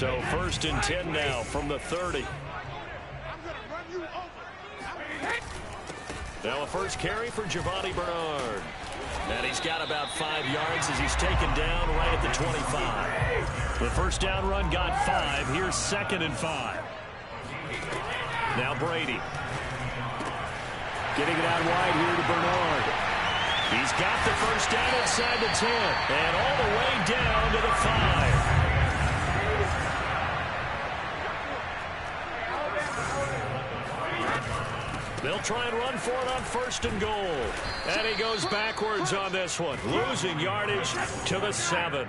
So 1st and 10 now from the 30. Now a first carry for Giovanni Bernard. And he's got about 5 yards as he's taken down right at the 25. The first down run got 5. Here's 2nd and 5. Now Brady. Getting it out wide here to Bernard. He's got the first down inside the 10. And all the way down to the 5. They'll try and run for it on 1st and goal. And he goes backwards on this one. Losing yardage to the 7.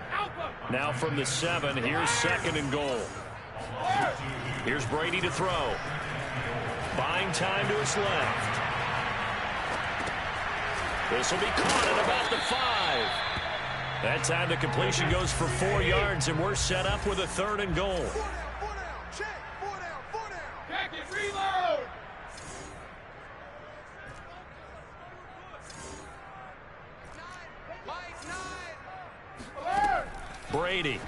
Now from the 7, here's 2nd and goal. Here's Brady to throw. Buying time to his left. This will be caught at about the 5. That time the completion goes for 4 yards, and we're set up with a 3rd and goal. Check it, reload! Brady.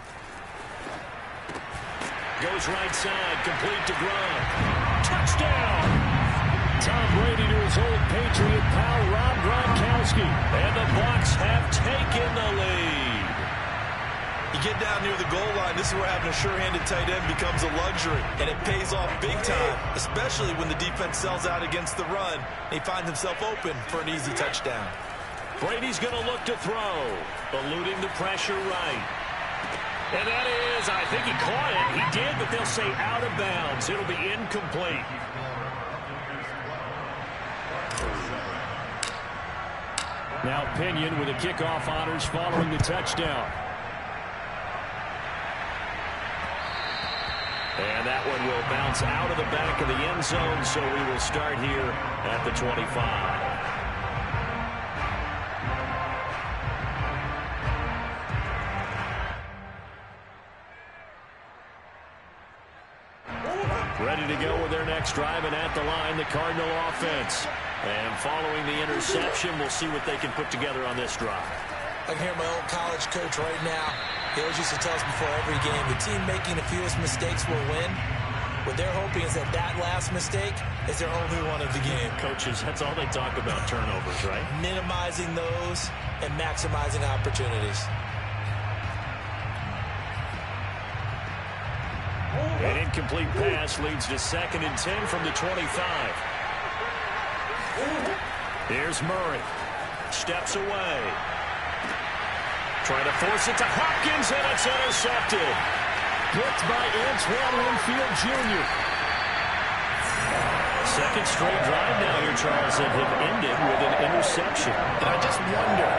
Goes right side, complete to Gronk. Touchdown! Tom Brady to his old Patriot pal, Rob Gronkowski. And the Bucs have taken the lead. You get down near the goal line, this is where having a sure-handed tight end becomes a luxury. And it pays off big time, especially when the defense sells out against the run. He finds himself open for an easy touchdown. Brady's going to look to throw. Eluding the pressure right. And that is, I think he caught it. He did, but they'll say out of bounds. It'll be incomplete. Now Pinion with the kickoff honors following the touchdown. And that one will bounce out of the back of the end zone, so we will start here at the 25. Ready to go with their next drive, and at the line, the Cardinal offense. And following the interception, we'll see what they can put together on this drive. I can hear my old college coach right now. He always used to tell us before every game, the team making the fewest mistakes will win. What they're hoping is that that last mistake is their only one of the game. Coaches, that's all they talk about, turnovers, right? Minimizing those and maximizing opportunities. An incomplete pass leads to 2nd and 10 from the 25. Here's Murray. Steps away. Trying to force it to Hopkins, and it's intercepted. Picked by Antoine Winfield Jr. Second straight drive now here, Charles, that have ended with an interception. And I just wonder,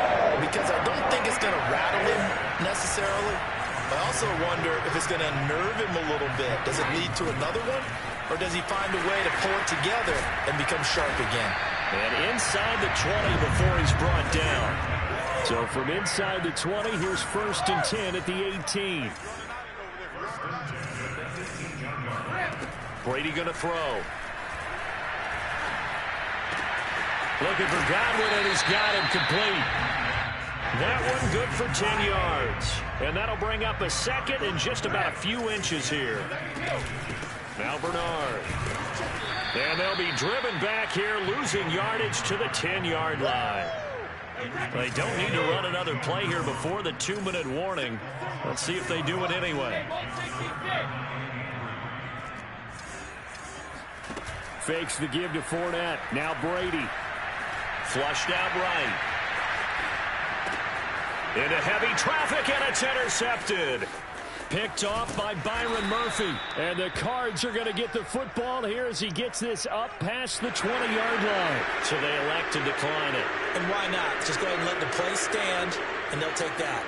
because I don't think it's going to rattle him necessarily. I also wonder if it's going to unnerve him a little bit. Does it lead to another one? Or does he find a way to pull it together and become sharp again? And inside the 20 before he's brought down. So from inside the 20, here's 1st and 10 at the 18. Brady going to throw. Looking for Godwin, and he's got him complete. That one good for 10 yards. And that'll bring up a 2nd and just about a few inches here. Now Bernard. And they'll be driven back here, losing yardage to the 10-yard line. They don't need to run another play here before the 2-minute warning. Let's see if they do it anyway. Fakes the give to Fournette. Now Brady. Flushed out right. Into heavy traffic, and it's intercepted. Picked off by Byron Murphy. And the Cards are going to get the football here as he gets this up past the 20-yard line. So they elect to decline it. And why not? Just go ahead and let the play stand, and they'll take that.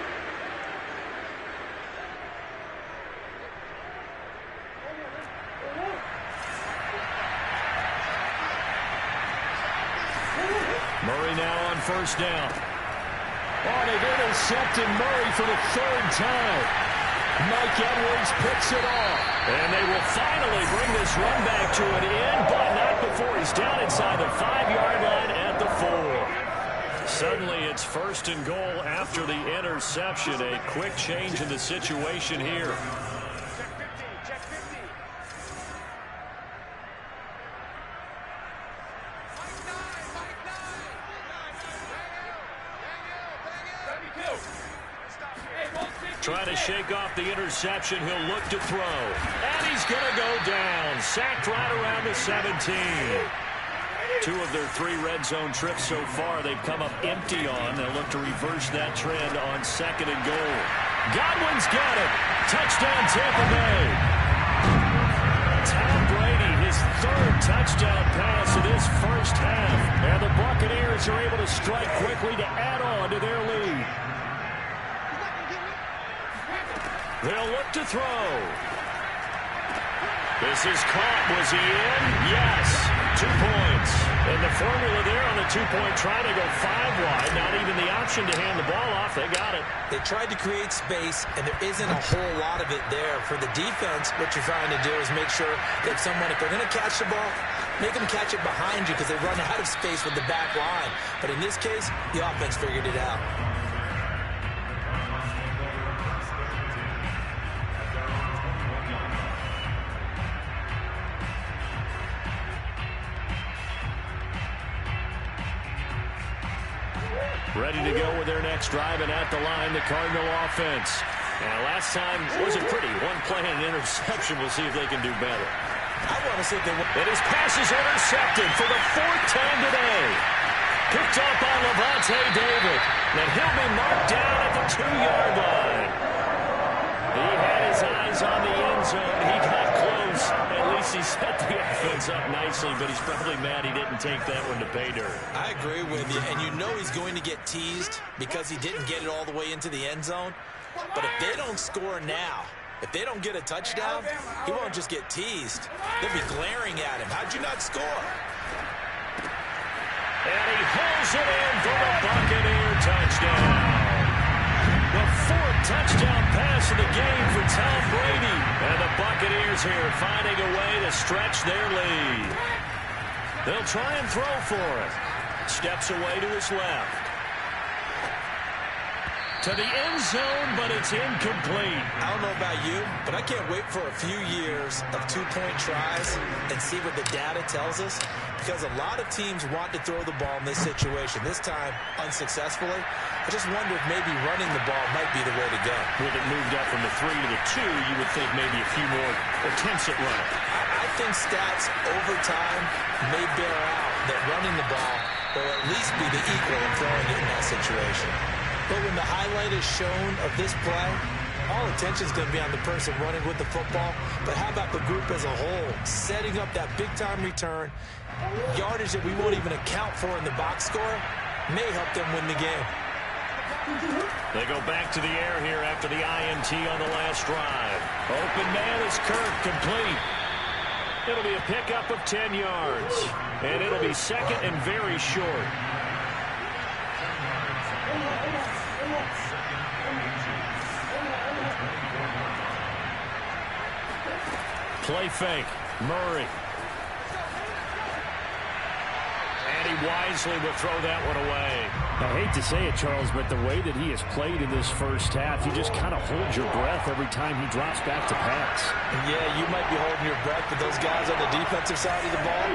Murray now on 1st down. Oh, they've intercepted Murray for the 3rd time. Mike Edwards picks it off. And they will finally bring this run back to an end, but not before he's down inside the 5-yard line at the 4. Suddenly it's 1st and goal after the interception. A quick change in the situation here. Trying to shake off the interception. He'll look to throw. And he's going to go down. Sacked right around the 17. 2 of their 3 red zone trips so far they've come up empty on. They'll look to reverse that trend on 2nd and goal. Godwin's got it. Touchdown, Tampa Bay. Tom Brady, his 3rd touchdown pass of this first half. And the Buccaneers are able to strike quickly to add on to their lead. They'll look to throw. This is caught. Was he in? Yes. 2 points. And the formula there on the 2-point try to go 5 wide. Not even the option to hand the ball off. They got it. They tried to create space, and there isn't a whole lot of it there. For the defense, what you're trying to do is make sure that someone, if they're going to catch the ball, make them catch it behind you because they run out of space with the back line. But in this case, the offense figured it out. Ready to go with their next drive, and at the line, the Cardinal offense. And last time wasn't pretty. 1 play and an interception. We'll see if they can do better. I want to see if they... And his pass is intercepted for the 4th time today. Picked up on Levante David. And he'll be marked down at the 2-yard line. He had his eyes on the end zone. He got close. At least he set the offense up nicely, but he's probably mad he didn't take that one to pay dirt. I agree with you, and you know he's going to get teased because he didn't get it all the way into the end zone. But if they don't score now, if they don't get a touchdown, he won't just get teased. They'll be glaring at him. How'd you not score? And he pulls it in for the Buccaneer touchdown. The 4th touchdown pass of the game for Tom Brady. And the Buccaneers here finding a way to stretch their lead. They'll try and throw for it. Steps away to his left. To the end zone, but it's incomplete. I don't know about you, but I can't wait for a few years of 2-point tries and see what the data tells us. Because a lot of teams want to throw the ball in this situation. This time, unsuccessfully. I just wonder if maybe running the ball might be the way to go. With it moved up from the 3 to the 2, you would think maybe a few more attempts at running. I think stats over time may bear out that running the ball will at least be the equal of throwing it in that situation. But when the highlight is shown of this play, all attention is going to be on the person running with the football. But how about the group as a whole? Setting up that big-time return, yardage that we won't even account for in the box score, may help them win the game. They go back to the air here after the INT on the last drive. Open man is Kirk, complete. It'll be a pickup of 10 yards. And it'll be 2nd and very short. Play fake. Murray. And he wisely will throw that one away. I hate to say it, Charles, but the way that he has played in this first half, you just kind of hold your breath every time he drops back to pass. Yeah, you might be holding your breath, but those guys on the defensive side of the ball,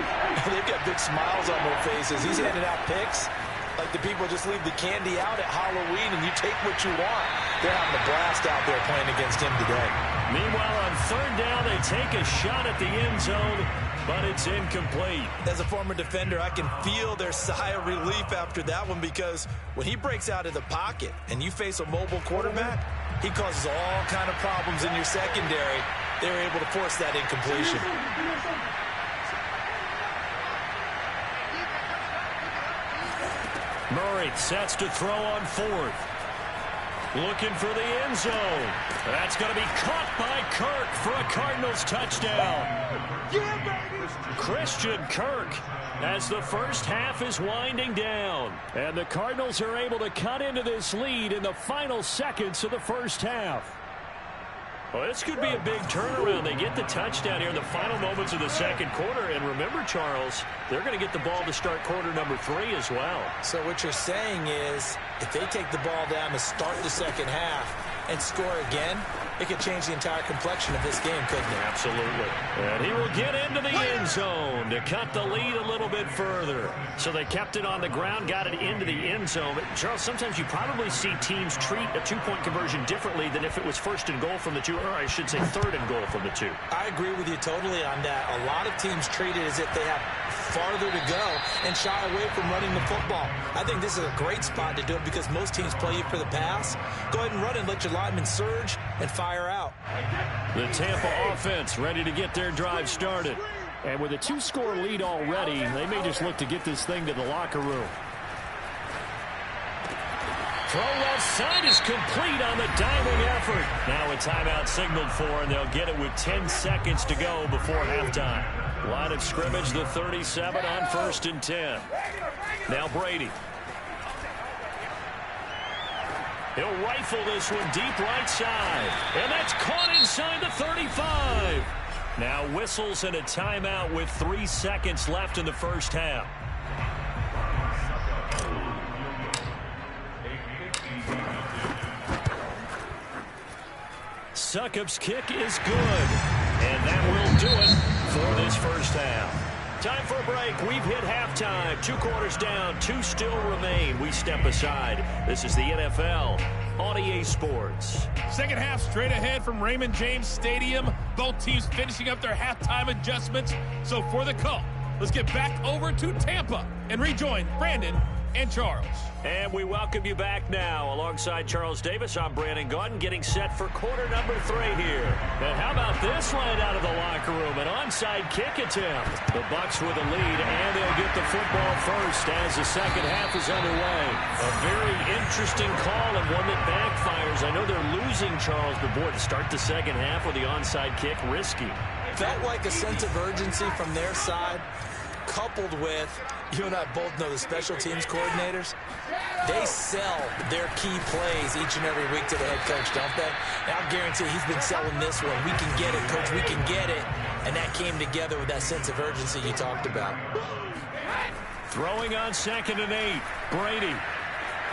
they've got big smiles on their faces. He's handing out picks like the people just leave the candy out at Halloween and you take what you want. They're having a blast out there playing against him today. Meanwhile, on 3rd down, they take a shot at the end zone, but it's incomplete. As a former defender, I can feel their sigh of relief after that one because when he breaks out of the pocket and you face a mobile quarterback, he causes all kind of problems in your secondary. They're able to force that incompletion. Murray sets to throw on 4th. Looking for the end zone. That's going to be caught by Kirk for a Cardinals touchdown. Christian Kirk as the first half is winding down. And the Cardinals are able to cut into this lead in the final seconds of the first half. Well, this could be a big turnaround. They get the touchdown here in the final moments of the 2nd quarter. And remember, Charles, they're going to get the ball to start quarter number 3 as well. So what you're saying is if they take the ball down to start the 2nd half and score again, it could change the entire complexion of this game, couldn't it? Absolutely. And he will get into the end zone to cut the lead a little bit further. So they kept it on the ground, got it into the end zone. But, Charles, sometimes you probably see teams treat a two-point conversion differently than if it was first and goal from the 2, or I should say third and goal from the 2. I agree with you totally on that. A lot of teams treat it as if they have farther to go and shy away from running the football. I think this is a great spot to do it because most teams play you for the pass. Go ahead and run and let your linemen surge and fire out. The Tampa offense ready to get their drive started. And with a 2-score lead already, they may just look to get this thing to the locker room. Throw left side is complete on the diving effort. Now a timeout signaled for, and they'll get it with 10 seconds to go before halftime. Line of scrimmage, the 37 on 1st and 10. Now Brady. He'll rifle this one deep right side. And that's caught inside the 35. Now whistles and a timeout with 3 seconds left in the first half. Succop's kick is good. And that will do it for this first half. Time for a break. We've hit halftime. 2 quarters down. 2 still remain. We step aside. This is the NFL on EA Sports. Second half straight ahead from Raymond James Stadium. Both teams finishing up their halftime adjustments. So for the call, let's get back over to Tampa and rejoin Brandon and Charles. And we welcome you back now. Alongside Charles Davis, I'm Brandon Gaudin, getting set for quarter number 3 here. And how about this right out of the locker room? An onside kick attempt. The Bucs with a lead, and they'll get the football first as the second half is underway. A very interesting call and one that backfires. I know they're losing, Charles, but boy, to start the second half with the onside kick, risky. Felt like a sense of urgency from their side, coupled with, you and I both know the special teams coordinators, they sell their key plays each and every week to the head coach, don't they? And I'll guarantee he's been selling this one. We can get it, coach, we can get it. And that came together with that sense of urgency you talked about. Throwing on 2nd and 8. Brady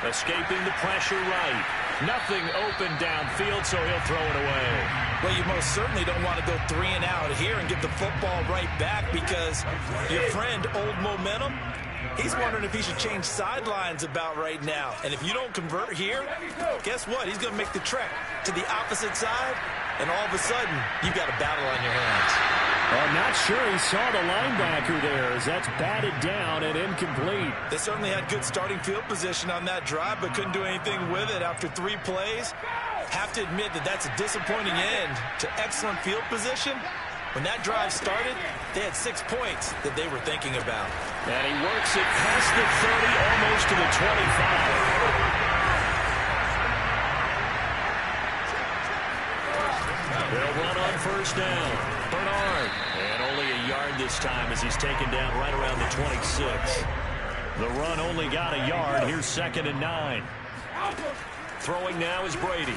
escaping the pressure right. Nothing open downfield, so he'll throw it away. Well, you most certainly don't want to go 3 and out here and get the football right back because your friend, Old Momentum, he's wondering if he should change sidelines about right now. And if you don't convert here, guess what? He's going to make the trek to the opposite side, and all of a sudden, you've got a battle on your hands. I'm not sure he saw the linebacker there as that's batted down and incomplete. They certainly had good starting field position on that drive, but couldn't do anything with it after 3 plays. Have to admit that that's a disappointing end to excellent field position. When that drive started, they had 6 points that they were thinking about. And he works it past the 30, almost to the 25. They'll run on 1st down. Bernard. And only a yard this time as he's taken down right around the 26. The run only got a yard. Here's 2nd and 9. Throwing now is Brady.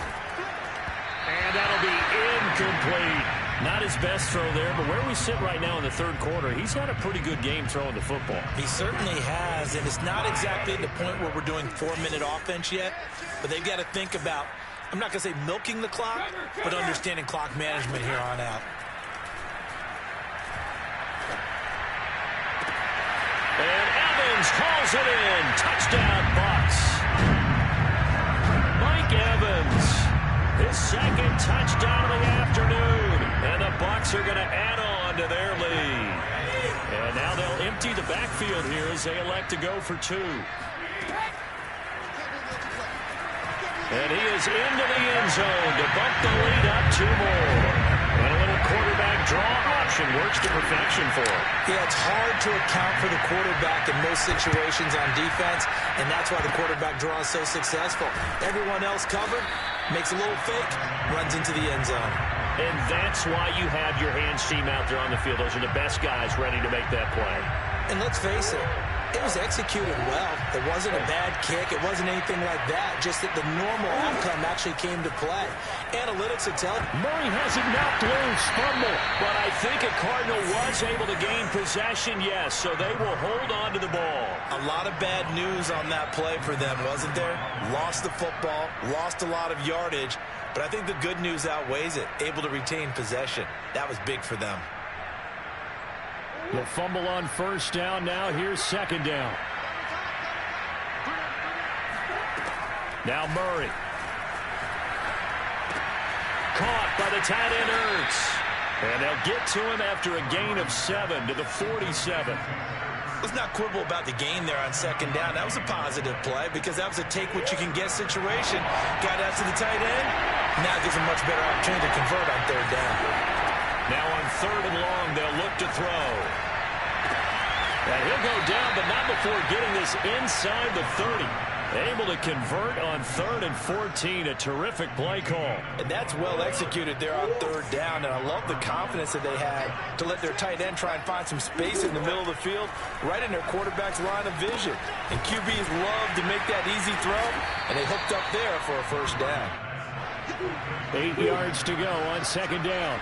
And that'll be incomplete. Not his best throw there, but where we sit right now in the 3rd quarter, he's had a pretty good game throwing the football. He certainly has, and it's not exactly the point where we're doing 4-minute offense yet, but they've got to think about, I'm not going to say milking the clock, but understanding clock management here on out. And Evans calls it in. Touchdown, Bucs. Mike Evans, his 2nd touchdown of the afternoon. And the Bucs are going to add on to their lead. And now they'll empty the backfield here as they elect to go for 2. And he is into the end zone to bump the lead up 2 more. And a little quarterback draw option works to perfection for him. Yeah, it's hard to account for the quarterback in most situations on defense, and that's why the quarterback draw is so successful. Everyone else covered, makes a little fake, runs into the end zone. And that's why you have your hands team out there on the field. Those are the best guys ready to make that play. And let's face it, it was executed well. It wasn't a bad kick. It wasn't anything like that. Just that the normal outcome actually came to play. Analytics would tell. Murray has it knocked loose. Fumble. But I think a Cardinal was able to gain possession, yes. So they will hold on to the ball. A lot of bad news on that play for them, wasn't there? Lost the football, lost a lot of yardage. but I think the good news outweighs it. Able to retain possession. That was big for them. The fumble on first down. Now here's second down. Now Murray. Caught by the tight end Ertz. And they'll get to him after a gain of 7 to the 47. Let's not quibble about the gain there on second down. That was a positive play because that was a take-what-you-can-get situation. Got out to the tight end. Now gives him much better opportunity to convert on third down. Now on third and long, they'll look to throw. And he'll go down, but not before getting this inside the 30. Able to convert on 3rd and 14. A terrific play call. And that's well executed there on third down. And I love the confidence that they had to let their tight end try and find some space in the middle of the field, right in their quarterback's line of vision. And QBs love to make that easy throw, and they hooked up there for a first down. 8 yards to go on second down.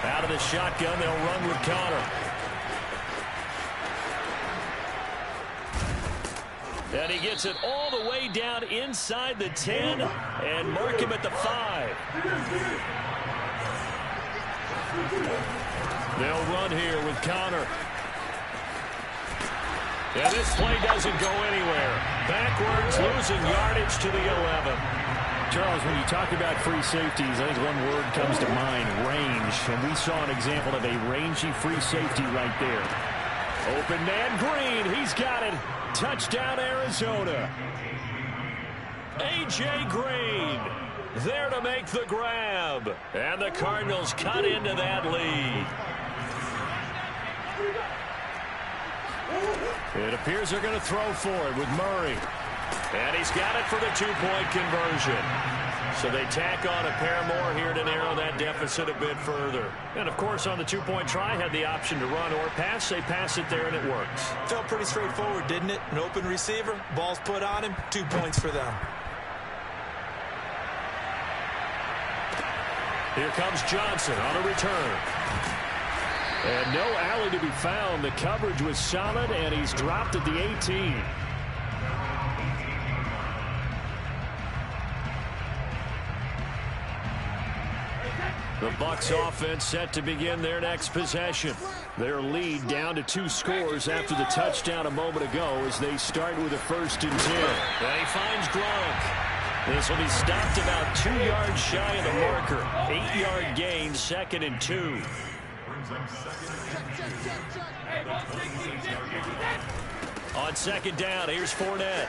Out of the shotgun, they'll run with Connor. And he gets it all the way down inside the 10 and mark him at the 5. They'll run here with Connor. And this play doesn't go anywhere. Backwards, losing yardage to the 11. Charles, when you talk about free safeties, I think one word comes to mind, range. And we saw an example of a rangy free safety right there. Open man Green, he's got it. Touchdown, Arizona. A.J. Green there to make the grab. And the Cardinals cut into that lead. It appears they're going to throw for it with Murray. And he's got it for the two-point conversion. So they tack on a pair more here to narrow that deficit a bit further. And, of course, on the two-point try, had the option to run or pass. They pass it there, and it works. Felt pretty straightforward, didn't it? An open receiver, ball's put on him, 2 points for them. Here comes Johnson on a return. And no alley to be found. The coverage was solid, and he's dropped at the 18. The Bucs offense set to begin their next possession. Their lead down to 2 scores after the touchdown a moment ago as they start with a 1st and 10. And he finds Gronk. This will be stopped about 2 yards shy of the marker. 8-yard gain, 2nd and 2. On second down, here's Fournette.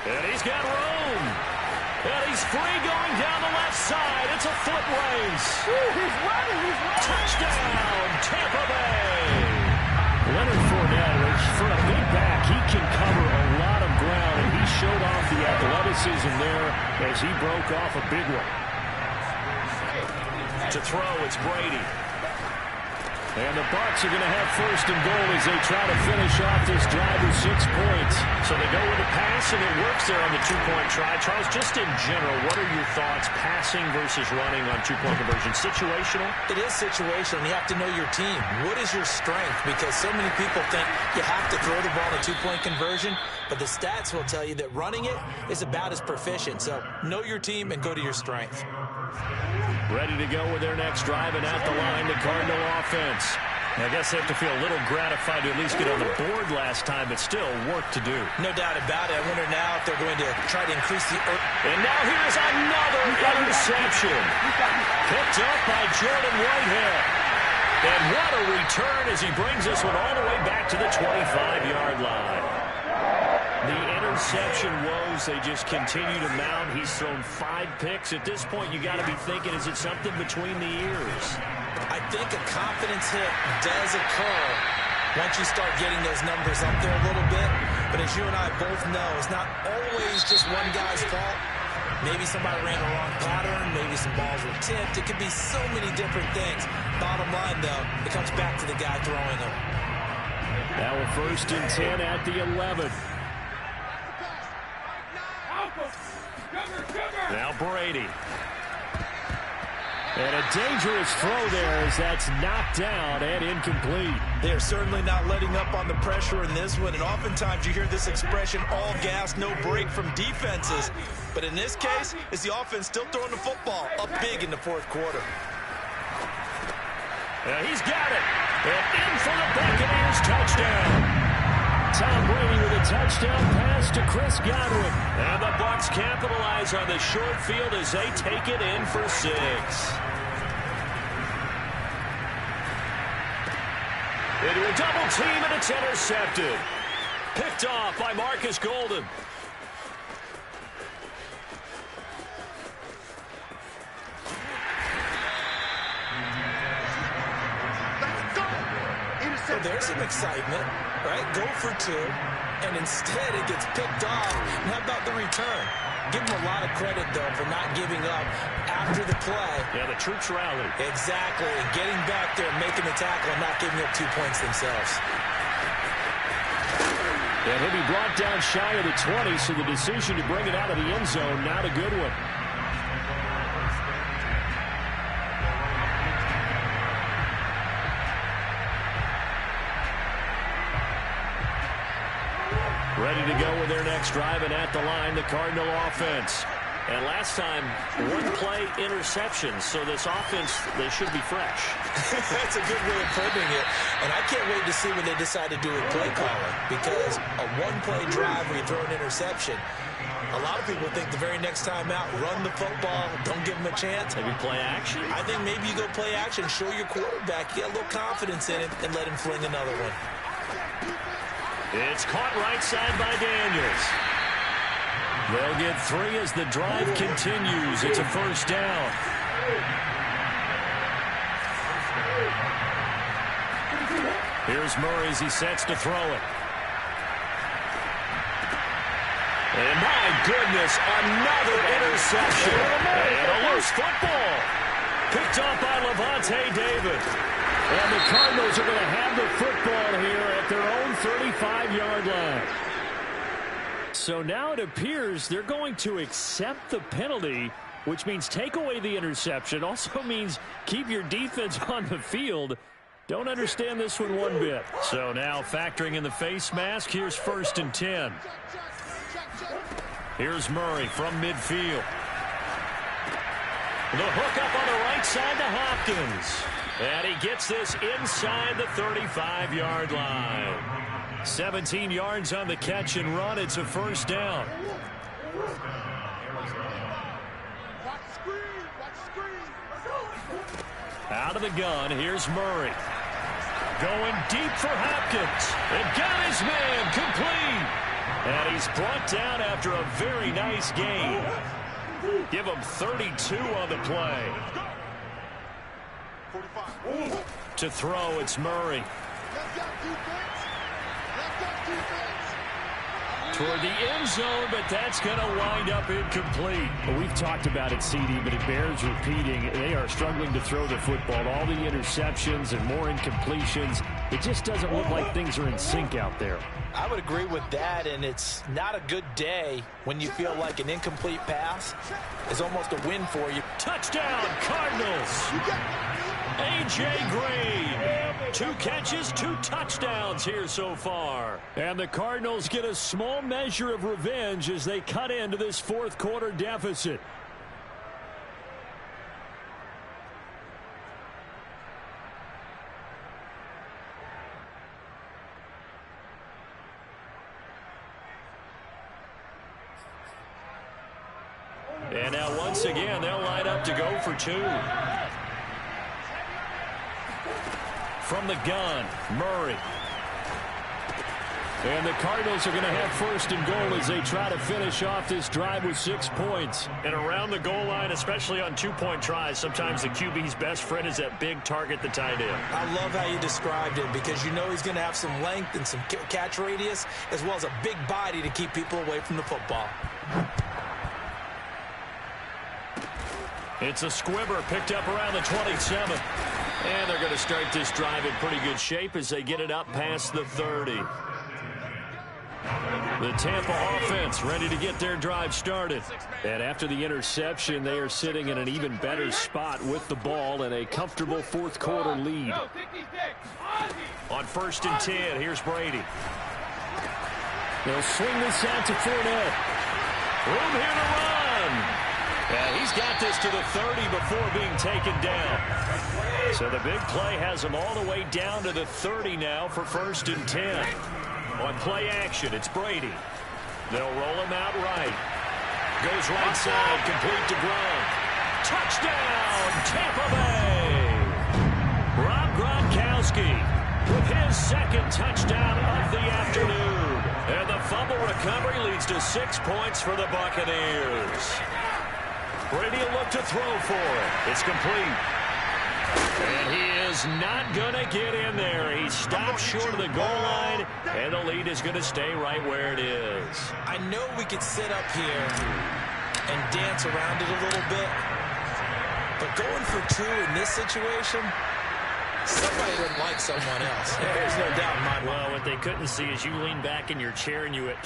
And he's got room. And he's free going down the left side. It's a foot race. He's running. Touchdown, Tampa Bay. Leonard Fournette, which for a big back, he can cover a lot of ground, and he showed off the athleticism there as he broke off a big one. To throw, it's Brady. And the Bucs are going to have 1st and goal as they try to finish off this drive with 6 points. So they go with a pass, and it works there on the two-point try. Charles, just in general, what are your thoughts passing versus running on two-point conversion? Situational? It is situational. You have to know your team. What is your strength? Because so many people think you have to throw the ball in a two-point conversion, but the stats will tell you that running it is about as proficient. So know your team and go to your strength. Ready to go with their next drive, and at the line, the Cardinal offense. I guess they have to feel a little gratified to at least get on the board last time, but still work to do. No doubt about it. I wonder now if they're going to try to increase the... And now here's another interception. Picked up by Jordan Whitehead. And what a return as he brings this one all the way back to the 25-yard line. The interception woes, they just continue to mount. He's thrown 5 picks. At this point, you got to be thinking, is it something between the ears? I think a confidence hit does occur once you start getting those numbers up there a little bit. But as you and I both know, it's not always just one guy's fault. Maybe somebody ran the wrong pattern. Maybe some balls were tipped. It could be so many different things. Bottom line, though, it comes back to the guy throwing them. Now a 1st and 10 at the 11. Now Brady. And a dangerous throw there as that's knocked down and incomplete. They're certainly not letting up on the pressure in this one, and oftentimes you hear this expression, all gas, no break from defenses. But in this case, it's the offense still throwing the football up big in the fourth quarter. He's got it. And in for the Buccaneers touchdown. Tom Brady with a touchdown pass to Chris Godwin. And the Bucs capitalize on the short field as they take it in for 6. Into a double team, and it's intercepted. Picked off by Marcus Golden. Well, there's some excitement, right? Go for 2, and instead it gets picked off. And how about the return? Give them a lot of credit, though, for not giving up after the play. Yeah, the troops rallied. Exactly, and getting back there and making the tackle and not giving up 2 points themselves. And he'll be brought down shy of the 20, so the decision to bring it out of the end zone, not a good one. Ready to go with their next drive, and at the line, the Cardinal offense. And last time, 1-play interception, so this offense, they should be fresh. That's a good way of putting it. And I can't wait to see what they decide to do with play calling, because a 1-play drive where you throw an interception, a lot of people think the very next time out, run the football, don't give them a chance. Maybe play action? I think maybe you go play action, show your quarterback, get a little confidence in it, and let him fling another one. It's caught right side by Daniels. They'll get 3 as the drive continues. It's a first down. Here's Murray as he sets to throw it. And my goodness, another interception. And a loose football. Picked up by Levante David. And the Cardinals are going to have the football here at their own 35-yard line. So now it appears they're going to accept the penalty, which means take away the interception. Also means keep your defense on the field. Don't understand this one one bit. So now factoring in the face mask, here's 1st and 10. Here's Murray from midfield. The hook up on the right side to Hopkins. And he gets this inside the 35-yard line. 17 yards on the catch and run. It's a first down. Out of the gun, here's Murray. Going deep for Hopkins. And got his man complete. And he's brought down after a very nice game. Give him 32 on the play. To throw, it's Murray. Toward the end zone, but that's going to wind up incomplete. Well, we've talked about it, CD, but it bears repeating. They are struggling to throw the football. All the interceptions and more incompletions. It just doesn't look like things are in sync out there. I would agree with that, and it's not a good day when you feel like an incomplete pass is almost a win for you. Touchdown, Cardinals! A.J. Green. 2 catches, 2 touchdowns here so far. And the Cardinals get a small measure of revenge as they cut into this fourth quarter deficit. And now once again, they'll line up to go for 2. From the gun, Murray. And the Cardinals are going to have 1st and goal as they try to finish off this drive with 6 points. And around the goal line, especially on 2-point tries, sometimes the QB's best friend is that big target, the tight end. I love how you described it because you know he's going to have some length and some catch radius as well as a big body to keep people away from the football. It's a squibber picked up around the 27. And they're going to start this drive in pretty good shape as they get it up past the 30. The Tampa offense ready to get their drive started. And after the interception, they are sitting in an even better spot with the ball and a comfortable fourth quarter lead. On 1st and 10, here's Brady. They'll swing this out to Fournette. Room here to run. Yeah, he's got this to the 30 before being taken down. So the big play has him all the way down to the 30 now for 1st and 10. On play action, it's Brady. They'll roll him out right. Goes right side, complete to Gronk. Touchdown, Tampa Bay. Rob Gronkowski with his 2nd touchdown of the afternoon. And the fumble recovery leads to 6 points for the Buccaneers. Brady will look to throw for it. It's complete. And he is not going to get in there. He stops short of the goal line, and the lead is going to stay right where it is. I know we could sit up here and dance around it a little bit, but going for 2 in this situation, somebody would like someone else. There's no doubt in my mind. Well, what they couldn't see is you lean back in your chair and you went,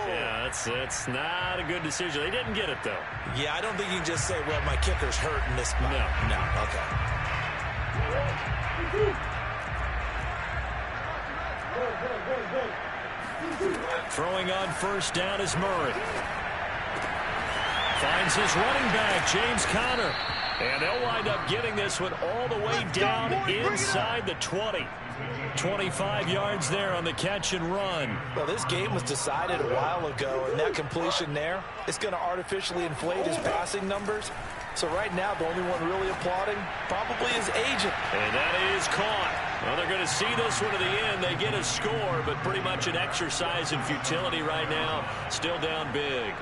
yeah, that's not a good decision. They didn't get it, though. Yeah, I don't think you can just say, well, my kicker's hurt in this spot. No, okay. Throwing on 1st down is Murray. Finds his running back, James Conner. And they'll wind up getting this one all the way down inside the 20. 25 yards there on the catch and run. Well, this game was decided a while ago, and that completion there is going to artificially inflate his passing numbers. So right now, the only one really applauding probably his agent. And that is caught. Well, they're going to see this one to the end. They get a score, but pretty much an exercise in futility right now. Still down big.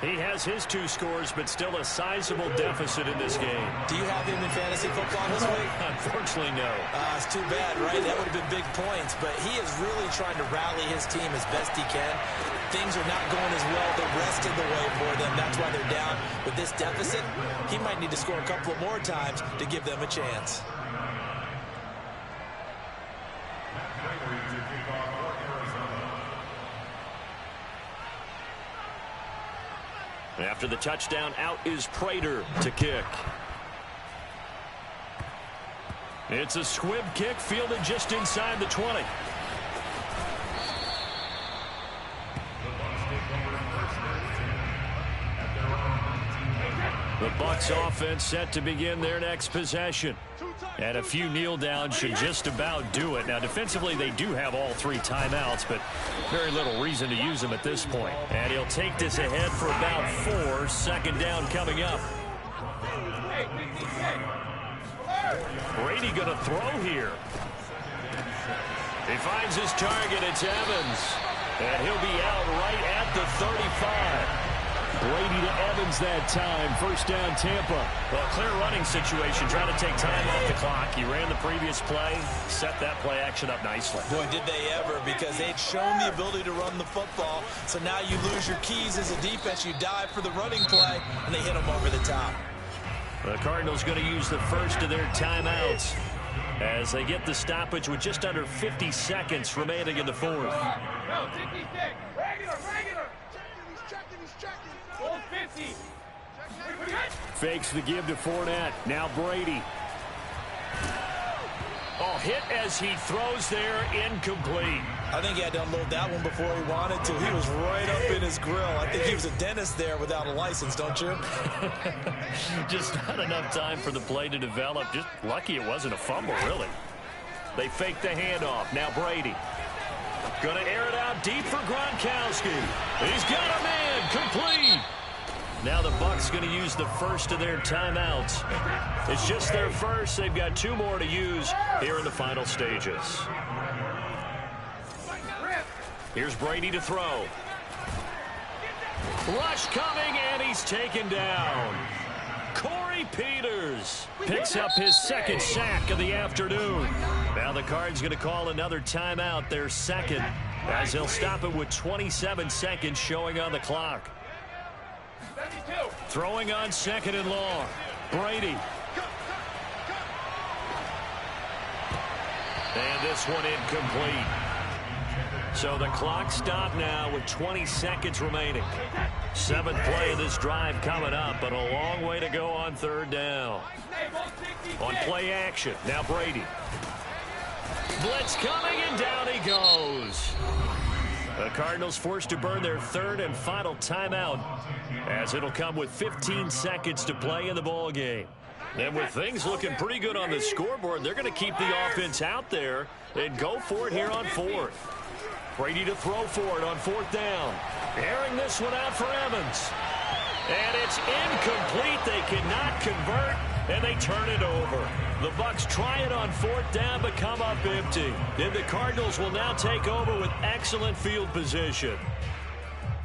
He has his 2 scores, but still a sizable deficit in this game. Do you have him in fantasy football this week? Unfortunately, no. It's too bad, right? That would have been big points, but he is really trying to rally his team as best he can. Things are not going as well the rest of the way for them. That's why they're down. With this deficit, he might need to score a couple more times to give them a chance. After the touchdown, out is Prater to kick. It's a squib kick fielded just inside the 20. The Bucs offense set to begin their next possession. And a few kneel downs should just about do it. Now, defensively, they do have all 3 timeouts, but very little reason to use them at this point. And he'll take this ahead for about 4. 2nd down coming up. Brady going to throw here. He finds his target. It's Evans. And he'll be out right at the 35. Brady to Evans that time. 1st down, Tampa. Well, clear running situation. Trying to take time off the clock. He ran the previous play, set that play action up nicely. Boy, did they ever, because they'd shown the ability to run the football. So now you lose your keys as a defense. You dive for the running play, and they hit them over the top. The Cardinals going to use the first of their timeouts as they get the stoppage with just under 50 seconds remaining in the 4th. Fakes the give to Fournette. Now Brady. Oh, hit as he throws there, incomplete. I think he had to unload that one before he wanted to. He was right up in his grill. I think he was a dentist there without a license, don't you? Just not enough time for the play to develop. Just lucky it wasn't a fumble, really. They fake the handoff. Now Brady. Going to air it out deep for Gronkowski. He's got a man. Complete. Now the Bucs going to use the first of their timeouts. It's just their first. They've got 2 more to use here in the final stages. Here's Brady to throw. Rush coming, and he's taken down. Corey Peters picks up his 2nd sack of the afternoon. Now the Cards going to call another timeout, their 2nd, as they'll stop it with 27 seconds showing on the clock. Throwing on 2nd and long. Brady. And this one incomplete. So the clock stopped now with 20 seconds remaining. 7th play of this drive coming up, but a long way to go on 3rd down. On play action, now Brady. Blitz coming, and down he goes. The Cardinals forced to burn their 3rd and final timeout, as it'll come with 15 seconds to play in the ball game. And with things looking pretty good on the scoreboard, they're going to keep the offense out there and go for it here on 4th. Brady to throw for it on 4th down. Airing this one out for Evans. And it's incomplete. They cannot convert, and they turn it over. The Bucs try it on 4th down, but come up empty. And the Cardinals will now take over with excellent field position.